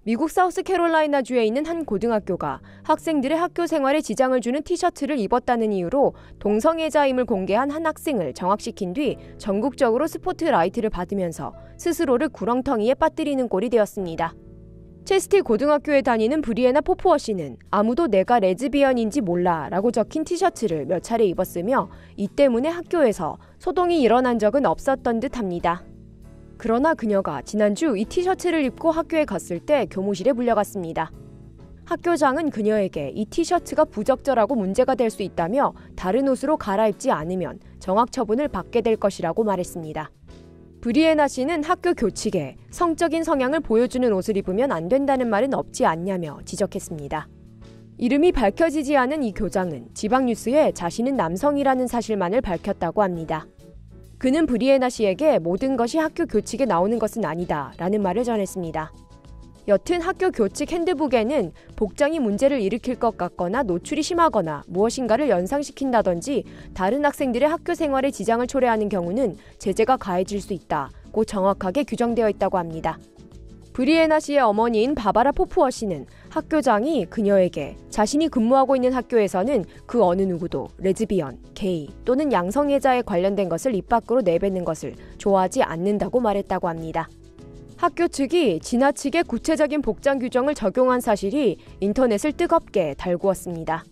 미국 사우스캐롤라이나주에 있는 한 고등학교가 학생들의 학교 생활에 지장을 주는 티셔츠를 입었다는 이유로 동성애자임을 공개한 한 학생을 정학시킨 뒤 전국적으로 스포트라이트를 받으면서 스스로를 구렁텅이에 빠뜨리는 꼴이 되었습니다. 체스티 고등학교에 다니는 브리에나 포푸어 씨는 아무도 내가 레즈비언인지 몰라 라고 적힌 티셔츠를 몇 차례 입었으며 이 때문에 학교에서 소동이 일어난 적은 없었던 듯합니다. 그러나 그녀가 지난주 이 티셔츠를 입고 학교에 갔을 때 교무실에 불려갔습니다. 학교장은 그녀에게 이 티셔츠가 부적절하고 문제가 될 수 있다며 다른 옷으로 갈아입지 않으면 정학 처분을 받게 될 것이라고 말했습니다. 브리에나 씨는 학교 교칙에 성적인 성향을 보여주는 옷을 입으면 안 된다는 말은 없지 않냐며 지적했습니다. 이름이 밝혀지지 않은 이 교장은 지방뉴스에 자신은 남성이라는 사실만을 밝혔다고 합니다. 그는 브리에나 씨에게 모든 것이 학교 교칙에 나오는 것은 아니다 라는 말을 전했습니다. 여튼 학교 교칙 핸드북에는 복장이 문제를 일으킬 것 같거나 노출이 심하거나 무엇인가를 연상시킨다든지 다른 학생들의 학교 생활에 지장을 초래하는 경우는 제재가 가해질 수 있다고 정확하게 규정되어 있다고 합니다. 브리에나 씨의 어머니인 바바라 포푸어 씨는 학교장이 그녀에게 자신이 근무하고 있는 학교에서는 그 어느 누구도 레즈비언, 게이 또는 양성애자에 관련된 것을 입 밖으로 내뱉는 것을 좋아하지 않는다고 말했다고 합니다. 학교 측이 지나치게 구체적인 복장 규정을 적용한 사실이 인터넷을 뜨겁게 달구었습니다.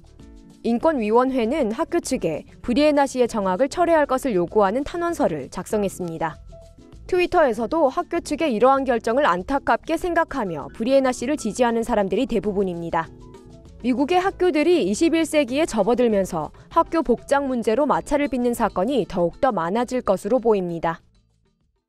인권위원회는 학교 측에 브리에나 씨의 정학을 철회할 것을 요구하는 탄원서를 작성했습니다. 트위터에서도 학교 측의 이러한 결정을 안타깝게 생각하며 브리에나 씨를 지지하는 사람들이 대부분입니다. 미국의 학교들이 21세기에 접어들면서 학교 복장 문제로 마찰을 빚는 사건이 더욱더 많아질 것으로 보입니다.